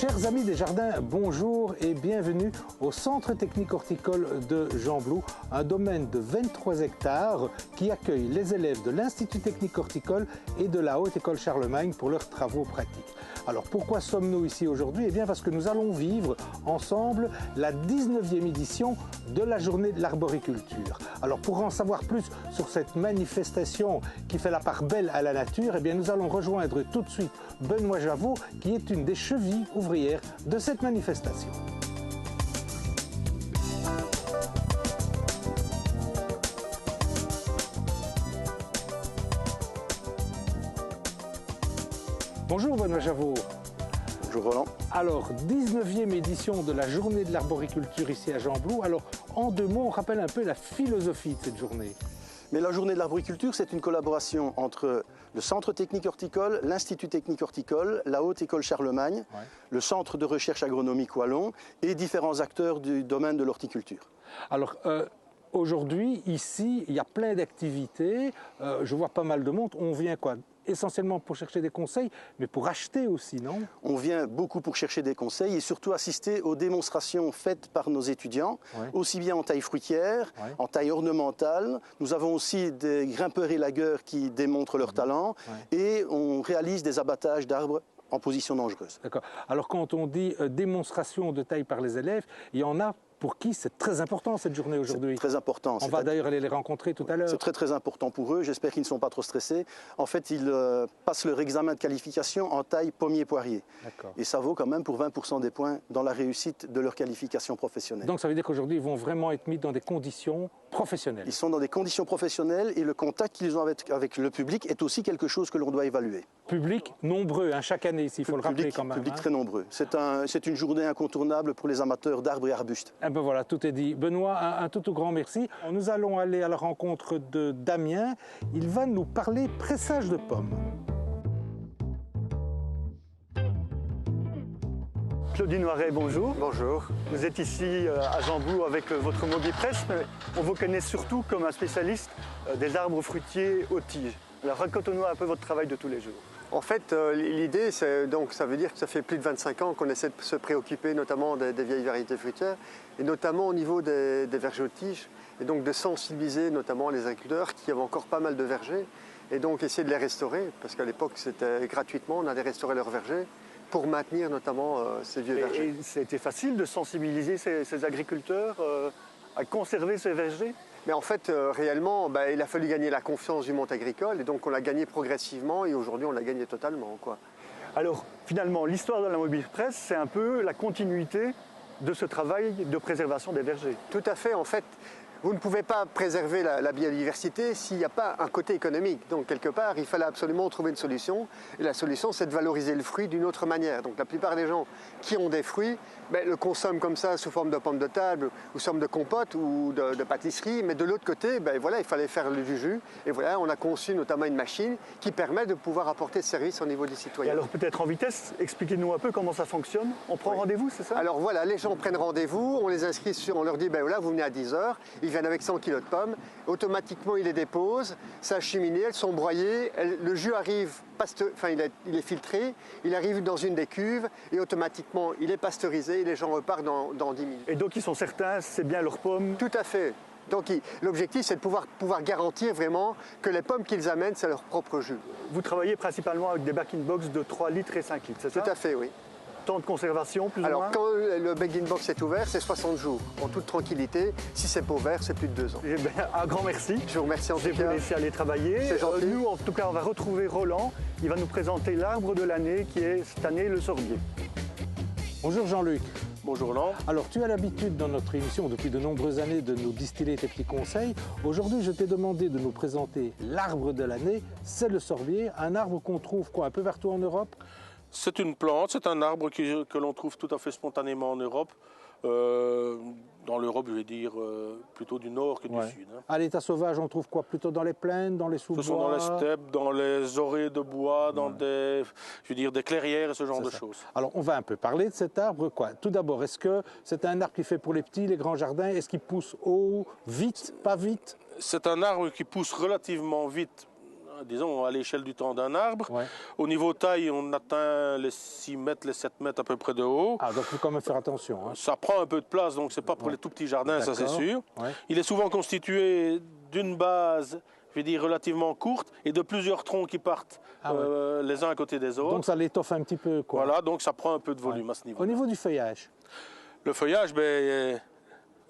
Chers amis des jardins, bonjour et bienvenue au Centre technique horticole de Gembloux, un domaine de 23 hectares qui accueille les élèves de l'Institut technique horticole et de la Haute École Charlemagne pour leurs travaux pratiques. Alors pourquoi sommes-nous ici aujourd'hui? Eh bien parce que nous allons vivre ensemble la 19e édition de la journée de l'arboriculture. Alors pour en savoir plus sur cette manifestation qui fait la part belle à la nature, eh bien nous allons rejoindre tout de suite Benoît Javot qui est une des chevilles ouvrières de cette manifestation. Bonjour Benoît Javot. Bonjour Roland. Alors, 19e édition de la journée de l'arboriculture ici à Gembloux. Alors, en deux mots, on rappelle un peu la philosophie de cette journée. Mais la journée de l'arboriculture, c'est une collaboration entre le Centre technique horticole, l'Institut technique horticole, la Haute École Charlemagne, le Centre de recherche agronomique wallon et différents acteurs du domaine de l'horticulture. Alors, aujourd'hui, ici, il y a plein d'activités. Je vois pas mal de monde. On vient quoi? Essentiellement pour chercher des conseils, mais pour acheter aussi, non? On vient beaucoup pour chercher des conseils et surtout assister aux démonstrations faites par nos étudiants, aussi bien en taille fruitière, en taille ornementale. Nous avons aussi des grimpeurs et lagueurs qui démontrent leur talent et on réalise des abattages d'arbres en position dangereuse. D'accord. Alors quand on dit démonstration de taille par les élèves, il y en a pour qui c'est très important cette journée aujourd'hui. C'est très important. On va d'ailleurs aller les rencontrer tout à l'heure. C'est très important pour eux. J'espère qu'ils ne sont pas trop stressés. En fait, ils passent leur examen de qualification en taille pommier-poirier. Et ça vaut quand même pour 20% des points dans la réussite de leur qualification professionnelle. Donc ça veut dire qu'aujourd'hui, ils vont vraiment être mis dans des conditions professionnelles. Ils sont dans des conditions professionnelles et le contact qu'ils ont avec le public est aussi quelque chose que l'on doit évaluer. Public nombreux, hein, chaque année ici, il faut le rappeler quand même. Public très nombreux. C'est une journée incontournable pour les amateurs d'arbres et arbustes. Ben voilà, tout est dit. Benoît, un tout grand merci. Nous allons aller à la rencontre de Damien. Il va nous parler pressage de pommes. Claudine Noiret, bonjour. Bonjour. Vous êtes ici à Gembloux avec votre Mobipress, mais on vous connaît surtout comme un spécialiste des arbres fruitiers aux tiges. Alors racontez-nous un peu votre travail de tous les jours. En fait, l'idée, ça veut dire que ça fait plus de 25 ans qu'on essaie de se préoccuper notamment des vieilles variétés fruitières et notamment au niveau des vergers aux tiges et donc de sensibiliser notamment les agriculteurs qui avaient encore pas mal de vergers et donc essayer de les restaurer parce qu'à l'époque c'était gratuitement, on allait restaurer leurs vergers pour maintenir notamment ces vieux vergers. Et c'était facile de sensibiliser ces agriculteurs à conserver ces vergers? Mais en fait, réellement, il a fallu gagner la confiance du monde agricole et donc on l'a gagné progressivement et aujourd'hui on l'a gagné totalement, quoi. Alors finalement, l'histoire de la Mobipress, c'est un peu la continuité de ce travail de préservation des vergers. Tout à fait, en fait. Vous ne pouvez pas préserver la biodiversité s'il n'y a pas un côté économique. Donc quelque part, il fallait absolument trouver une solution. Et la solution, c'est de valoriser le fruit d'une autre manière. Donc la plupart des gens qui ont des fruits le consomment comme ça sous forme de pommes de table ou sous forme de compote ou de pâtisserie. Mais de l'autre côté, voilà, il fallait faire du jus. Et voilà, on a conçu notamment une machine qui permet de pouvoir apporter ce service au niveau des citoyens. Et alors peut-être en vitesse, expliquez-nous un peu comment ça fonctionne. On prend rendez-vous, c'est ça? Alors voilà, les gens prennent rendez-vous, on les inscrit on leur dit, voilà, vous venez à 10 h. Ils viennent avec 100 kg de pommes, automatiquement ils les déposent, ça a cheminé, elles sont broyées, le jus arrive, il est filtré, il arrive dans une des cuves et automatiquement il est pasteurisé et les gens repartent dans 10 minutes. Et donc ils sont certains, c'est bien leurs pommes? Tout à fait. Donc l'objectif c'est de pouvoir garantir vraiment que les pommes qu'ils amènent c'est leur propre jus. Vous travaillez principalement avec des back-in-box de 3 litres et 5 litres, c'est ça? Tout à fait, oui. Temps de conservation, plus ou moins? Alors, quand le back-in-box est ouvert, c'est 60 jours, en toute tranquillité. Si c'est pas ouvert, c'est plus de 2 ans. Eh bien, un grand merci. Je vous remercie en tout cas. Je vais vous laisser aller travailler. C'est gentil. Nous, en tout cas, on va retrouver Roland. Il va nous présenter l'arbre de l'année, qui est cette année le sorbier. Bonjour Jean-Luc. Bonjour Roland. Alors tu as l'habitude dans notre émission depuis de nombreuses années de nous distiller tes petits conseils. Aujourd'hui je t'ai demandé de nous présenter l'arbre de l'année, c'est le sorbier, un arbre qu'on trouve un peu partout en Europe. C'est une plante, c'est un arbre que l'on trouve tout à fait spontanément en Europe. Dans l'Europe, je vais dire plutôt du nord que du sud. Hein. À l'état sauvage, on trouve quoi? Plutôt dans les plaines, dans les sous-bois? Ce sont dans les steppes, dans les orées de bois, dans des clairières et ce genre de choses. Alors, on va un peu parler de cet arbre. Tout d'abord, est-ce que c'est un arbre qui fait pour les petits, les grands jardins? Est-ce qu'il pousse haut, vite, pas vite? C'est un arbre qui pousse relativement vite. disons, à l'échelle du temps d'un arbre. Ouais. Au niveau taille, on atteint les 6 mètres, les 7 mètres à peu près de haut. Ah, donc il faut quand même faire attention. Hein. Ça prend un peu de place, donc c'est pas pour les tout petits jardins, ça c'est sûr. Ouais. Il est souvent constitué d'une base, je vais dire, relativement courte et de plusieurs troncs qui partent les uns à côté des autres. Donc ça l'étoffe un petit peu, quoi. Voilà, donc ça prend un peu de volume à ce niveau. Au niveau du feuillage? Le feuillage,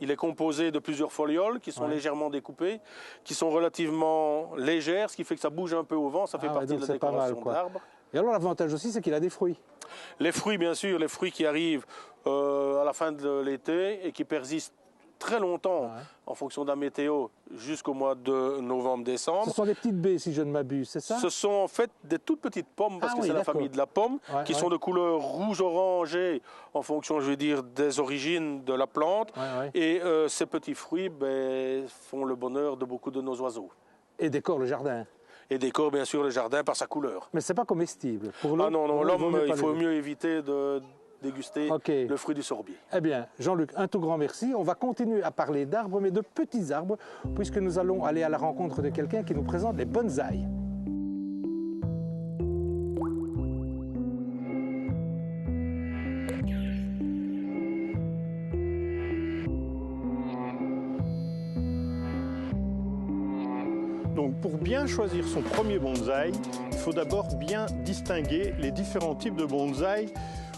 il est composé de plusieurs folioles qui sont légèrement découpées, qui sont relativement légères, ce qui fait que ça bouge un peu au vent, ça fait partie de la décoration de l'arbre. Et alors l'avantage aussi, c'est qu'il a des fruits. Les fruits, bien sûr, les fruits qui arrivent à la fin de l'été et qui persistent très longtemps en fonction de la météo jusqu'au mois de novembre-décembre. Ce sont des petites baies, si je ne m'abuse, c'est ça? Ce sont en fait des toutes petites pommes, parce que c'est la famille de la pomme, qui sont de couleur rouge-orangé en fonction, je vais dire, des origines de la plante. Et ces petits fruits font le bonheur de beaucoup de nos oiseaux. Et décorent le jardin. Et décorent bien sûr le jardin par sa couleur. Mais c'est pas comestible. Pour l'homme, l'homme, il faut mieux éviter de déguster le fruit du sorbier. Eh bien, Jean-Luc, un tout grand merci. On va continuer à parler d'arbres, mais de petits arbres, puisque nous allons aller à la rencontre de quelqu'un qui nous présente les bonsaïs. Donc pour bien choisir son premier bonsaï, il faut d'abord bien distinguer les différents types de bonsaïs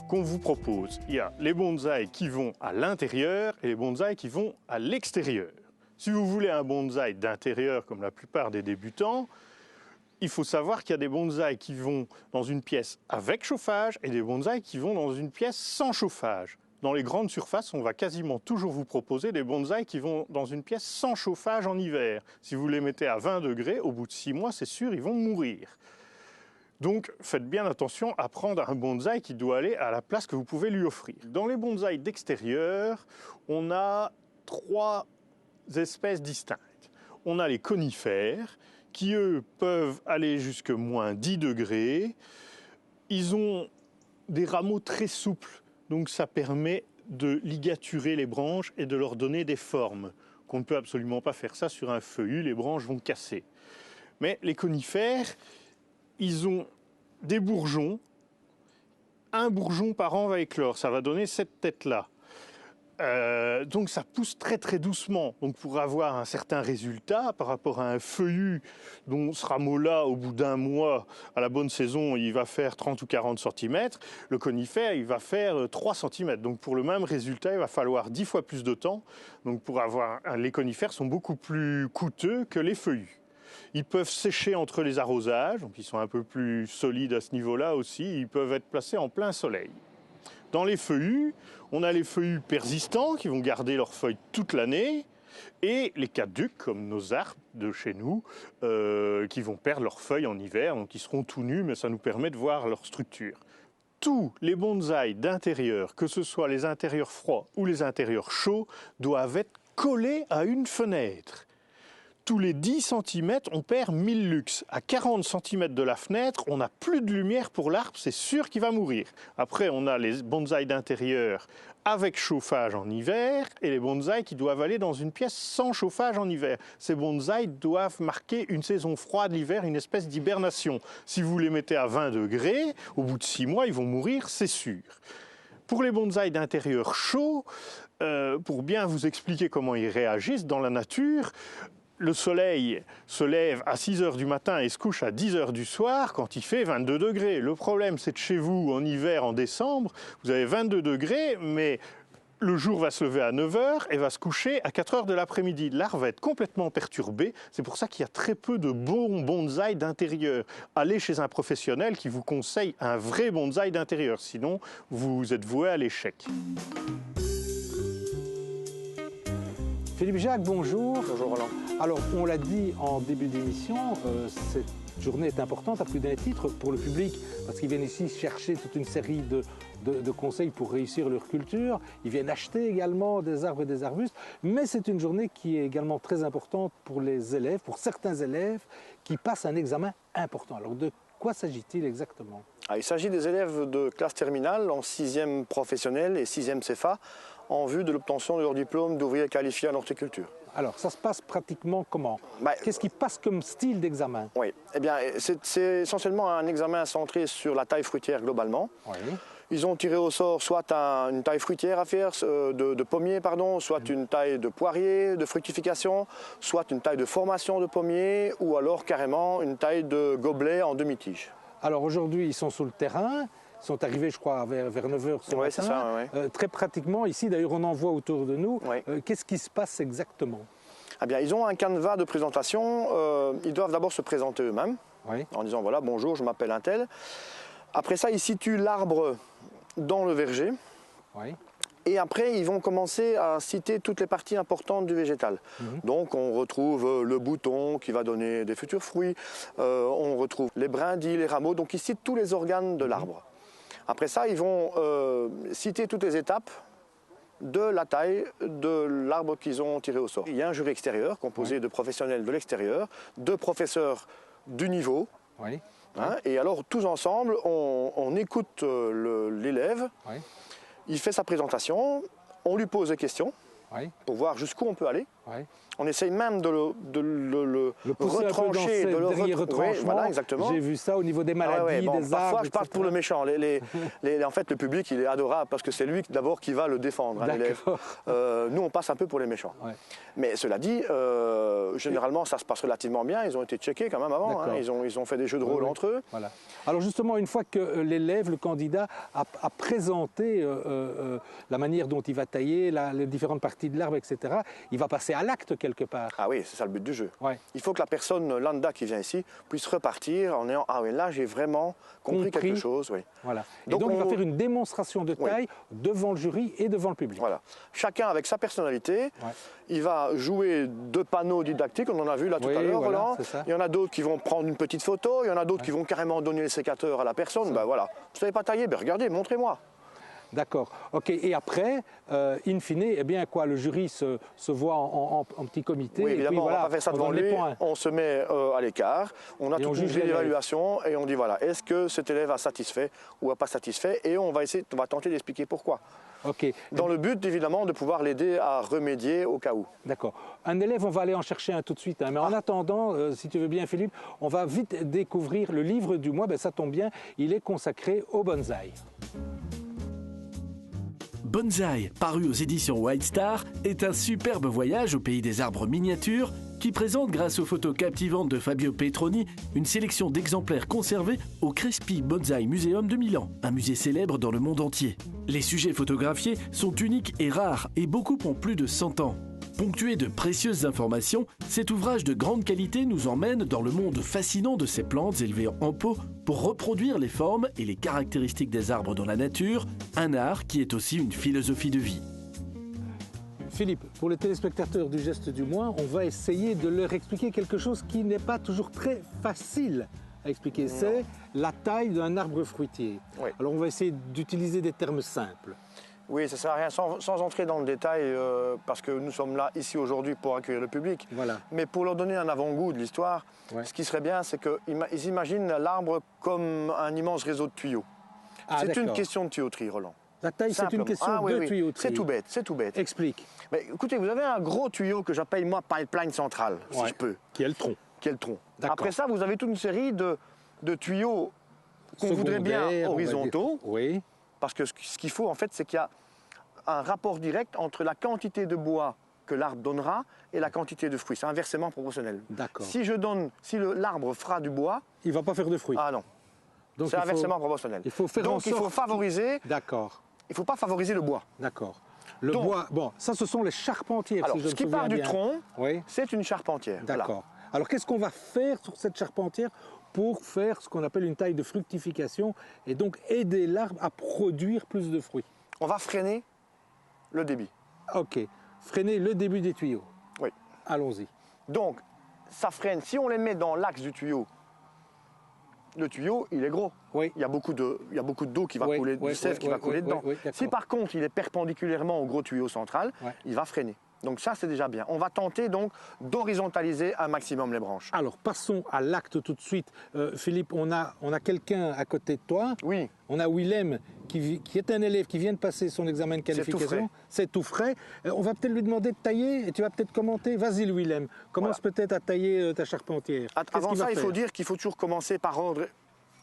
qu'on vous propose. Il y a les bonsaïs qui vont à l'intérieur et les bonsaïs qui vont à l'extérieur. Si vous voulez un bonsaï d'intérieur, comme la plupart des débutants, il faut savoir qu'il y a des bonsaïs qui vont dans une pièce avec chauffage et des bonsaïs qui vont dans une pièce sans chauffage. Dans les grandes surfaces, on va quasiment toujours vous proposer des bonsaïs qui vont dans une pièce sans chauffage en hiver. Si vous les mettez à 20 degrés, au bout de 6 mois, c'est sûr, ils vont mourir. Donc, faites bien attention à prendre un bonsaï qui doit aller à la place que vous pouvez lui offrir. Dans les bonsaïs d'extérieur, on a 3 espèces distinctes. On a les conifères, qui eux peuvent aller jusque moins 10 degrés. Ils ont des rameaux très souples, donc ça permet de ligaturer les branches et de leur donner des formes. Qu'on ne peut absolument pas faire ça sur un feuillu, les branches vont casser. Mais les conifères, ils ont des bourgeons. Un bourgeon par an va éclore, ça va donner cette tête-là. Donc ça pousse très très doucement. Donc pour avoir un certain résultat par rapport à un feuillu dont ce rameau-là, au bout d'un mois, à la bonne saison, il va faire 30 ou 40 cm, le conifère, il va faire 3 cm. Donc pour le même résultat, il va falloir 10 fois plus de temps. Donc les conifères sont beaucoup plus coûteux que les feuillus. Ils peuvent sécher entre les arrosages, donc ils sont un peu plus solides à ce niveau-là aussi. Ils peuvent être placés en plein soleil. Dans les feuillus, on a les feuillus persistants qui vont garder leurs feuilles toute l'année et les caducs, comme nos arbres de chez nous, qui vont perdre leurs feuilles en hiver, donc ils seront tout nus, mais ça nous permet de voir leur structure. Tous les bonsaïs d'intérieur, que ce soit les intérieurs froids ou les intérieurs chauds, doivent être collés à une fenêtre. Tous les 10 cm, on perd 1000 lux. À 40 cm de la fenêtre, on n'a plus de lumière pour l'arbre, c'est sûr qu'il va mourir. Après, on a les bonsaïs d'intérieur avec chauffage en hiver et les bonsaïs qui doivent aller dans une pièce sans chauffage en hiver. Ces bonsaïs doivent marquer une saison froide l'hiver, une espèce d'hibernation. Si vous les mettez à 20 degrés, au bout de 6 mois, ils vont mourir, c'est sûr. Pour les bonsaïs d'intérieur chaud, pour bien vous expliquer comment ils réagissent dans la nature, le soleil se lève à 6 h du matin et se couche à 10 h du soir quand il fait 22 degrés. Le problème, c'est que chez vous, en hiver, en décembre, vous avez 22 degrés, mais le jour va se lever à 9 h et va se coucher à 4 h de l'après-midi. L'arbre va être complètement perturbé. C'est pour ça qu'il y a très peu de bons bonsaïs d'intérieur. Allez chez un professionnel qui vous conseille un vrai bonsaï d'intérieur. Sinon, vous êtes voué à l'échec. Philippe Jacques, bonjour. Bonjour Roland. Alors, on l'a dit en début d'émission, cette journée est importante à plus d'un titre pour le public, parce qu'ils viennent ici chercher toute une série de conseils pour réussir leur culture. Ils viennent acheter également des arbres et des arbustes, mais c'est une journée qui est également très importante pour les élèves, pour certains élèves qui passent un examen important. Alors, de quoi s'agit-il exactement ? Il s'agit des élèves de classe terminale en 6e professionnel et 6e CFA en vue de l'obtention de leur diplôme d'ouvrier qualifié en horticulture. Alors, ça se passe pratiquement comment? Qu'est-ce qui passe comme style d'examen? Oui, eh bien, c'est essentiellement un examen centré sur la taille fruitière globalement. Oui. Ils ont tiré au sort soit une taille fruitière à faire, de pommier, pardon, soit une taille de poirier, de fructification, soit une taille de formation de pommier, ou alors carrément une taille de gobelet en demi-tige. Alors aujourd'hui, ils sont sur le terrain, ils sont arrivés, je crois, vers 9h ce matin. C'est ça, ouais. Très pratiquement, ici, d'ailleurs, on en voit autour de nous. Ouais. Qu'est-ce qui se passe exactement? Eh bien, ils ont un canevas de présentation. Ils doivent d'abord se présenter eux-mêmes, oui. en disant, voilà, bonjour, je m'appelle un tel. Après ça, ils situent l'arbre dans le verger. Oui. Et après, ils vont commencer à citer toutes les parties importantes du végétal. Donc, on retrouve le bouton qui va donner des futurs fruits. On retrouve les brindilles, les rameaux. Donc, ils citent tous les organes de l'arbre. Après ça, ils vont citer toutes les étapes de la taille de l'arbre qu'ils ont tiré au sort. Il y a un jury extérieur composé de professionnels de l'extérieur, de professeurs du niveau. Oui. Hein, et alors, tous ensemble, on écoute l'élève. Oui. Il fait sa présentation, on lui pose des questions pour voir jusqu'où on peut aller. On essaye même de le retrancher, de le retrancher. Oui, voilà, exactement. J'ai vu ça au niveau des maladies, bon, des parfois, arbres, je parle pour le méchant. En fait, le public, il est adorable parce que c'est lui d'abord qui va le défendre, l'élève. Nous, on passe un peu pour les méchants. Ouais. Mais cela dit, généralement, ça se passe relativement bien. Ils ont été checkés quand même avant. Hein. Ils ont fait des jeux de rôle entre eux. Voilà. Alors justement, une fois que l'élève, le candidat, a présenté la manière dont il va tailler, les différentes parties de l'arbre, etc., il va passer à l'acte quelque part. Ah oui, c'est ça le but du jeu. Ouais. Il faut que la personne lambda qui vient ici puisse repartir en ayant « Ah oui, là j'ai vraiment compris quelque chose. » Oui. Voilà. Donc il va faire une démonstration de taille devant le jury et devant le public. Voilà. Chacun avec sa personnalité. Il va jouer de panneaux didactiques, on en a vu là tout à l'heure, Roland. Il y en a d'autres qui vont prendre une petite photo, il y en a d'autres qui vont carrément donner les sécateurs à la personne. Ben voilà, vous ne savez pas tailler, ben regardez, montrez-moi. D'accord. Ok. Et après, in fine, eh bien quoi, le jury se voit en petit comité. Oui, évidemment, et puis, voilà, on va pas faire ça devant lui. On se met à l'écart, on a toute une grille d'évaluation et on dit voilà, est-ce que cet élève a satisfait ou a pas satisfait, et on va tenter d'expliquer pourquoi. Okay. Dans le but, évidemment, de pouvoir l'aider à remédier au cas où. D'accord. Un élève, on va aller en chercher un tout de suite. Hein. Mais en attendant, si tu veux bien, Philippe, on va vite découvrir le livre du mois. Ben, ça tombe bien, il est consacré au bonsaï. Bonsaï, paru aux éditions White Star, est un superbe voyage au pays des arbres miniatures qui présente, grâce aux photos captivantes de Fabio Petroni, une sélection d'exemplaires conservés au Crespi Bonsai Museum de Milan, un musée célèbre dans le monde entier. Les sujets photographiés sont uniques et rares, et beaucoup ont plus de 100 ans. Ponctué de précieuses informations, cet ouvrage de grande qualité nous emmène dans le monde fascinant de ces plantes élevées en pot pour reproduire les formes et les caractéristiques des arbres dans la nature, un art qui est aussi une philosophie de vie. Philippe, pour les téléspectateurs du Geste du Mois, on va essayer de leur expliquer quelque chose qui n'est pas toujours très facile à expliquer. C'est la taille d'un arbre fruitier. Oui. Alors on va essayer d'utiliser des termes simples. Oui, ça ne sert à rien, sans entrer dans le détail, parce que nous sommes là, ici, aujourd'hui, pour accueillir le public. Voilà. Mais pour leur donner un avant-goût de l'histoire, ce qui serait bien, c'est qu'ils imaginent l'arbre comme un immense réseau de tuyaux. C'est une question de tuyauterie, Roland. La taille, c'est une question de tuyauterie. C'est tout bête. Explique. Mais, écoutez, vous avez un gros tuyau que j'appelle, moi, pipeline central, si je peux. Qui est le tronc. Après ça, vous avez toute une série de tuyaux qu'on voudrait bien horizontaux. Oui. Parce que ce qu'il faut, en fait, c'est qu'il y a un rapport direct entre la quantité de bois que l'arbre donnera et la quantité de fruits. C'est inversement proportionnel. D'accord. Si l'arbre fera du bois... Il ne va pas faire de fruits. Ah non. C'est inversement proportionnel. Il faut faire en sorte... il faut favoriser... D'accord. Il ne faut pas favoriser le bois. D'accord. Le bois... Bon, ça, ce sont les charpentières, alors, si je me souviens bien. Ce qui part du tronc, c'est une charpentière. D'accord. Voilà. Alors, qu'est-ce qu'on va faire sur cette charpentière pour faire ce qu'on appelle une taille de fructification et donc aider l'arbre à produire plus de fruits? On va freiner le débit. Ok, freiner le début des tuyaux. Oui. Allons-y. Donc, ça freine. Si on les met dans l'axe du tuyau, le tuyau, il est gros. Oui. Il y a beaucoup d'eau qui va couler, du sève qui va couler dedans. Si par contre, il est perpendiculairement au gros tuyau central, il va freiner. Donc ça, c'est déjà bien. On va tenter donc d'horizontaliser un maximum les branches. Alors, passons à l'acte tout de suite. Philippe, on a quelqu'un à côté de toi. Oui. On a Willem qui est un élève qui vient de passer son examen de qualification. C'est tout frais. On va peut-être lui demander de tailler et tu vas peut-être commenter. Vas-y, Willem, commence peut-être à tailler ta charpentière. Avant ça, il faut dire qu'il faut toujours commencer par ordre.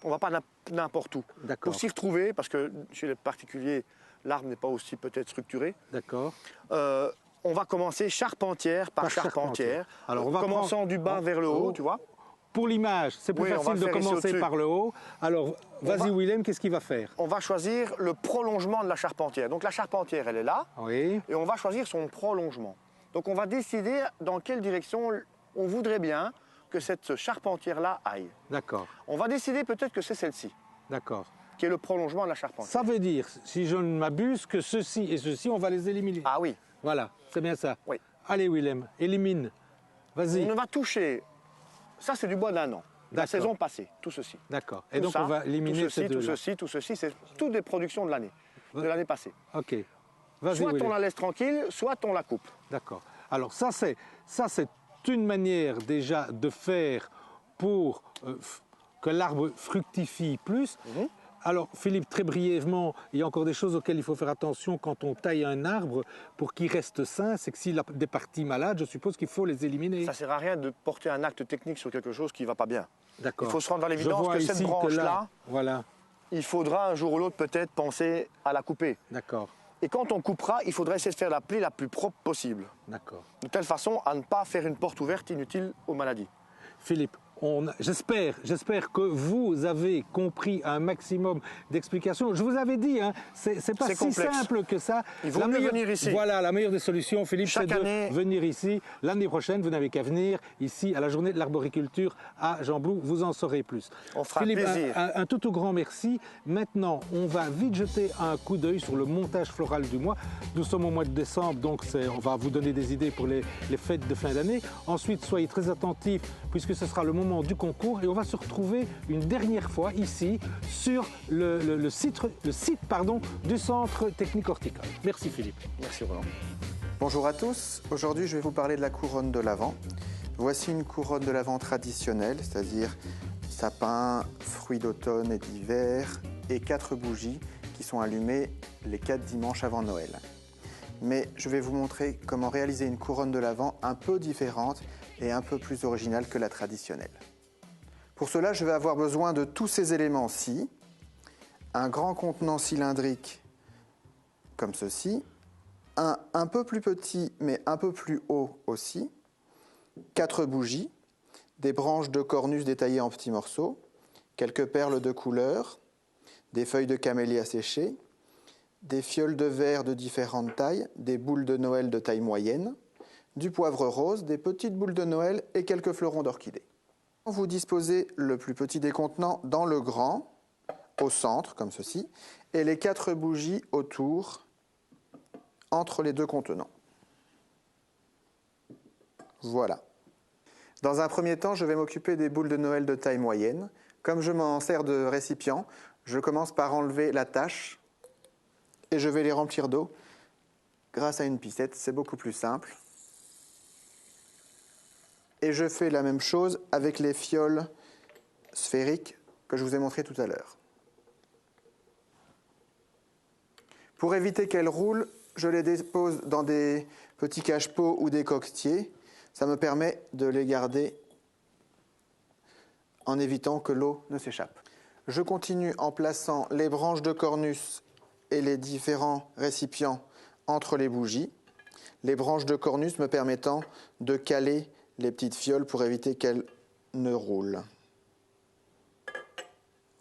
On ne va pas n'importe où. Pour s'y retrouver, parce que chez les particuliers, l'arbre n'est pas aussi peut-être structuré. D'accord. On va commencer charpentière par charpentière. Alors, on va commençant du bas vers le haut, tu vois. Pour l'image, c'est plus facile de commencer par le haut. Alors, vas-y Willem, qu'est-ce qu'il va faire? On va choisir le prolongement de la charpentière. Donc la charpentière, elle est là. Oui. Et on va choisir son prolongement. Donc on va décider dans quelle direction on voudrait bien que cette charpentière-là aille. D'accord. On va décider peut-être que c'est celle-ci. D'accord. Qui est le prolongement de la charpentière. Ça veut dire, si je ne m'abuse, que ceci et ceci, on va les éliminer. Ah oui. Voilà, c'est bien ça. Oui. Allez Willem, élimine. Vas-y. On ne va toucher... Ça, c'est du bois d'un an. La saison passée, tout ceci. D'accord. Et donc, on va éliminer ces deux-là. Tout ceci, c'est toutes des productions de l'année passée. OK. Vas-y, soit Willem. on la laisse tranquille, soit on la coupe. D'accord. Alors, ça, c'est une manière déjà de faire pour que l'arbre fructifie plus. Alors, Philippe, très brièvement, il y a encore des choses auxquelles il faut faire attention quand on taille un arbre pour qu'il reste sain. C'est que s'il a des parties malades, je suppose qu'il faut les éliminer. Ça ne sert à rien de porter un acte technique sur quelque chose qui ne va pas bien. D'accord. Il faut se rendre dans l'évidence que cette branche-là, voilà. Il faudra un jour ou l'autre peut-être penser à la couper. D'accord. Et quand on coupera, il faudra essayer de faire la plaie la plus propre possible. D'accord. De telle façon à ne pas faire une porte ouverte inutile aux maladies. Philippe, j'espère que vous avez compris un maximum d'explications. Je vous avais dit, hein, c'est pas si simple que ça. Il vaut mieux venir ici. Voilà, la meilleure des solutions, Philippe, c'est de venir ici. L'année prochaine, vous n'avez qu'à venir ici à la journée de l'arboriculture à Gembloux. Vous en saurez plus. On fera Philippe, plaisir. Un tout grand merci. Maintenant, on va vite jeter un coup d'œil sur le montage floral du mois. Nous sommes au mois de décembre, donc on va vous donner des idées pour les fêtes de fin d'année. Ensuite, soyez très attentifs, puisque ce sera le moment du concours et on va se retrouver une dernière fois ici sur le site du Centre Technique Horticole. Merci Philippe. Merci Roland. Bonjour à tous, aujourd'hui je vais vous parler de la couronne de l'Avent. Voici une couronne de l'Avent traditionnelle, c'est-à-dire sapin, fruits d'automne et d'hiver et 4 bougies qui sont allumées les 4 dimanches avant Noël. Mais je vais vous montrer comment réaliser une couronne de l'Avent un peu différente et un peu plus originale que la traditionnelle. Pour cela, je vais avoir besoin de tous ces éléments-ci, un grand contenant cylindrique comme ceci, un peu plus petit mais un peu plus haut aussi, 4 bougies, des branches de cornus détaillées en petits morceaux, quelques perles de couleur, des feuilles de camélia séchées, des fioles de verre de différentes tailles, des boules de Noël de taille moyenne, du poivre rose, des petites boules de Noël et quelques fleurons d'orchidée. Vous disposez le plus petit des contenants dans le grand, au centre, comme ceci, et les 4 bougies autour, entre les 2 contenants. Voilà. Dans un premier temps, je vais m'occuper des boules de Noël de taille moyenne. Comme je m'en sers de récipient, je commence par enlever la tache et je vais les remplir d'eau grâce à une piscette. C'est beaucoup plus simple. Et je fais la même chose avec les fioles sphériques que je vous ai montrées tout à l'heure. Pour éviter qu'elles roulent, je les dépose dans des petits cache-pots ou des coquetiers. Ça me permet de les garder en évitant que l'eau ne s'échappe. Je continue en plaçant les branches de cornus et les différents récipients entre les bougies. Les branches de cornus me permettant de caler les petites fioles pour éviter qu'elles ne roulent.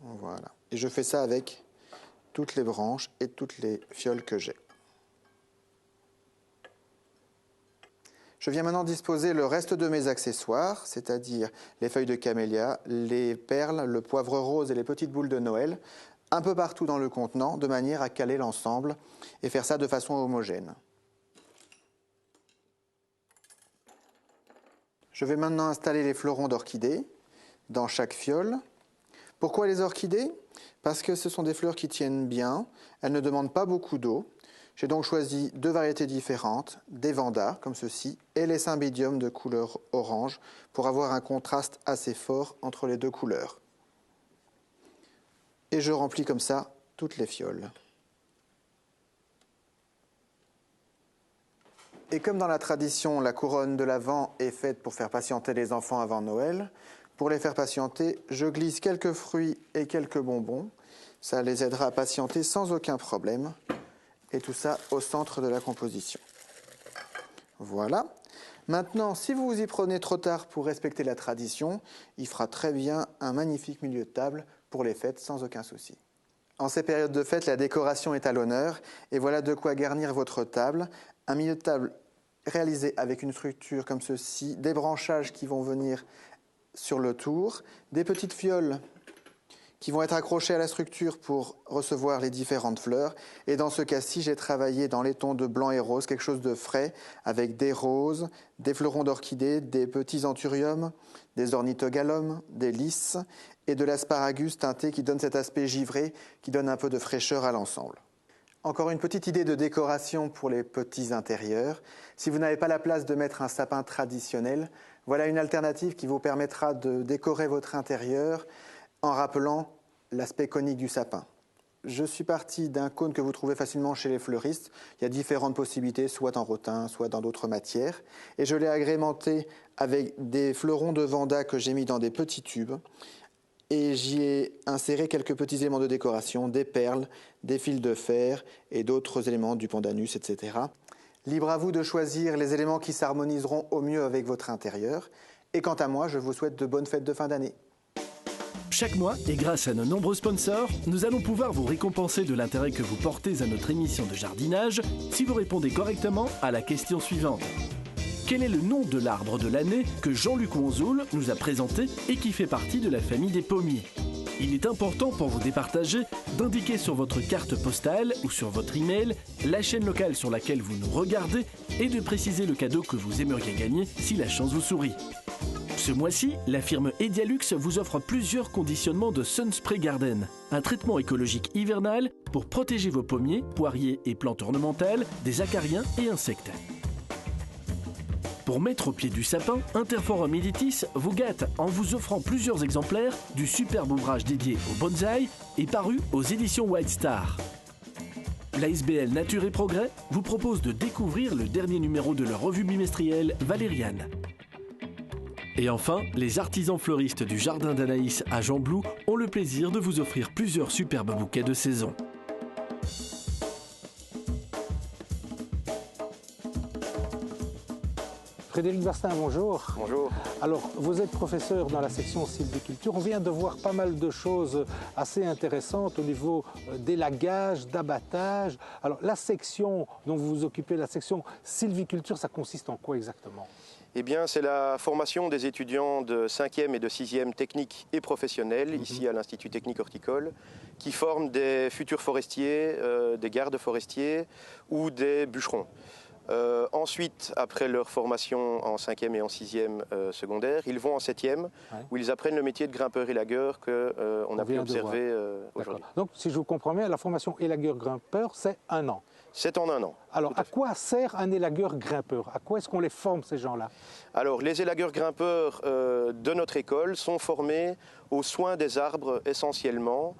Voilà. Et je fais ça avec toutes les branches et toutes les fioles que j'ai. Je viens maintenant disposer le reste de mes accessoires, c'est-à-dire les feuilles de camélia, les perles, le poivre rose et les petites boules de Noël, un peu partout dans le contenant, de manière à caler l'ensemble et faire ça de façon homogène. Je vais maintenant installer les fleurons d'orchidée dans chaque fiole. Pourquoi les orchidées? Parce que ce sont des fleurs qui tiennent bien, elles ne demandent pas beaucoup d'eau. J'ai donc choisi 2 variétés différentes, des Vanda, comme ceci, et les Cymbidium de couleur orange, pour avoir un contraste assez fort entre les 2 couleurs. Et je remplis comme ça toutes les fioles. Et comme dans la tradition, la couronne de l'Avent est faite pour faire patienter les enfants avant Noël, pour les faire patienter, je glisse quelques fruits et quelques bonbons. Ça les aidera à patienter sans aucun problème. Et tout ça au centre de la composition. Voilà. Maintenant, si vous vous y prenez trop tard pour respecter la tradition, il fera très bien un magnifique milieu de table pour les fêtes sans aucun souci. En ces périodes de fête, la décoration est à l'honneur et voilà de quoi garnir votre table. Un milieu de table réalisé avec une structure comme ceci, des branchages qui vont venir sur le tour, des petites fioles qui vont être accrochées à la structure pour recevoir les différentes fleurs. Et dans ce cas-ci, j'ai travaillé dans les tons de blanc et rose, quelque chose de frais, avec des roses, des fleurons d'orchidées, des petits anthuriums, des ornithogalums, des lys et de l'asparagus teinté qui donne cet aspect givré, qui donne un peu de fraîcheur à l'ensemble. Encore une petite idée de décoration pour les petits intérieurs. Si vous n'avez pas la place de mettre un sapin traditionnel, voilà une alternative qui vous permettra de décorer votre intérieur en rappelant l'aspect conique du sapin. Je suis parti d'un cône que vous trouvez facilement chez les fleuristes. Il y a différentes possibilités, soit en rotin, soit dans d'autres matières. Et je l'ai agrémenté avec des fleurons de Vanda que j'ai mis dans des petits tubes. Et j'y ai inséré quelques petits éléments de décoration, des perles, des fils de fer et d'autres éléments du pandanus, etc. Libre à vous de choisir les éléments qui s'harmoniseront au mieux avec votre intérieur. Et quant à moi, je vous souhaite de bonnes fêtes de fin d'année. Chaque mois, et grâce à nos nombreux sponsors, nous allons pouvoir vous récompenser de l'intérêt que vous portez à notre émission de jardinage si vous répondez correctement à la question suivante. Quel est le nom de l'arbre de l'année que Jean-Luc Onzoul nous a présenté et qui fait partie de la famille des pommiers? Il est important pour vous départager d'indiquer sur votre carte postale ou sur votre email la chaîne locale sur laquelle vous nous regardez et de préciser le cadeau que vous aimeriez gagner si la chance vous sourit. Ce mois-ci, la firme Edialux vous offre plusieurs conditionnements de Sunspray Garden, un traitement écologique hivernal pour protéger vos pommiers, poiriers et plantes ornementales des acariens et insectes. Pour mettre au pied du sapin, Interforum Editis vous gâte en vous offrant plusieurs exemplaires du superbe ouvrage dédié au bonsaï et paru aux éditions White Star. L'ASBL Nature et Progrès vous propose de découvrir le dernier numéro de leur revue bimestrielle Valériane. Et enfin, les artisans fleuristes du Jardin d'Anaïs à Gembloux ont le plaisir de vous offrir plusieurs superbes bouquets de saison. Frédéric Bastin, bonjour. Bonjour. Alors, vous êtes professeur dans la section sylviculture. On vient de voir pas mal de choses assez intéressantes au niveau d'élagage, d'abattage. Alors, la section dont vous vous occupez, la section sylviculture, ça consiste en quoi exactement ? Eh bien, c'est la formation des étudiants de 5e et de 6e technique et professionnelle, ici à l'Institut technique horticole, qui forment des futurs forestiers, des gardes forestiers ou des bûcherons. Ensuite, après leur formation en 5e et en 6e secondaire, ils vont en 7e, où ils apprennent le métier de grimpeur élagueur qu'on a pu observer aujourd'hui. Donc, si je vous comprends bien, la formation élagueur-grimpeur, c'est 1 an. C'est en 1 an. Alors, à quoi sert un élagueur grimpeur? À quoi est-ce qu'on les forme, ces gens-là? Alors, les élagueurs grimpeurs de notre école sont formés aux soins des arbres essentiellement,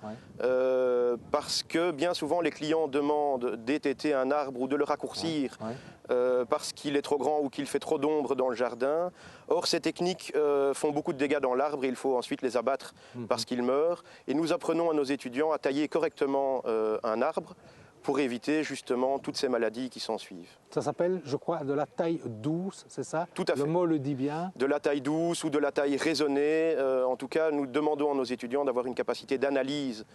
parce que bien souvent les clients demandent d'étêter un arbre ou de le raccourcir parce qu'il est trop grand ou qu'il fait trop d'ombre dans le jardin. Or, ces techniques font beaucoup de dégâts dans l'arbre et il faut ensuite les abattre parce qu'il meurt. Et nous apprenons à nos étudiants à tailler correctement un arbre pour éviter justement toutes ces maladies qui s'en suivent. Ça s'appelle, je crois, de la taille douce, c'est ça? Tout à fait. Le mot le dit bien. De la taille douce ou de la taille raisonnée. En tout cas, nous demandons à nos étudiants d'avoir une capacité d'analyse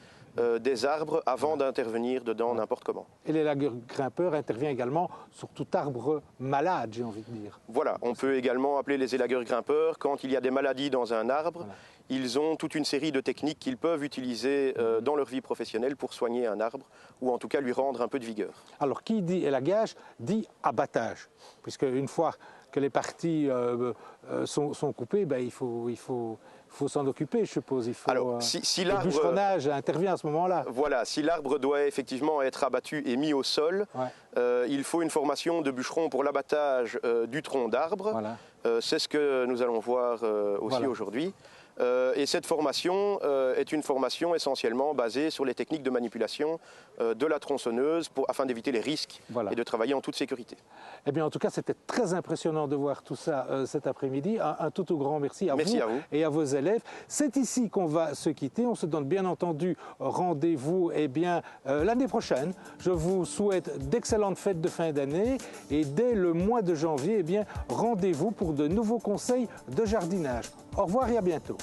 des arbres avant d'intervenir dedans n'importe comment. Et l'élagueur grimpeur intervient également sur tout arbre malade, j'ai envie de dire. Voilà, on peut également appeler les élagueurs grimpeurs quand il y a des maladies dans un arbre. Voilà. Ils ont toute une série de techniques qu'ils peuvent utiliser dans leur vie professionnelle pour soigner un arbre ou en tout cas lui rendre un peu de vigueur. Alors qui dit élagage dit abattage, puisque une fois les parties sont coupées, ben, il faut s'en occuper, je suppose. Il faut, alors, si le bûcheronnage intervient à ce moment-là. Voilà, si l'arbre doit effectivement être abattu et mis au sol, il faut une formation de bûcheron pour l'abattage du tronc d'arbre. Voilà. C'est ce que nous allons voir aussi aujourd'hui. Et cette formation est une formation essentiellement basée sur les techniques de manipulation de la tronçonneuse afin d'éviter les risques et de travailler en toute sécurité. Eh bien, en tout cas, c'était très impressionnant de voir tout ça cet après-midi. Un tout grand merci à vous et à vos élèves. C'est ici qu'on va se quitter. On se donne bien entendu rendez-vous l'année prochaine. Je vous souhaite d'excellentes fêtes de fin d'année et dès le mois de janvier, rendez-vous pour de nouveaux conseils de jardinage. Au revoir et à bientôt.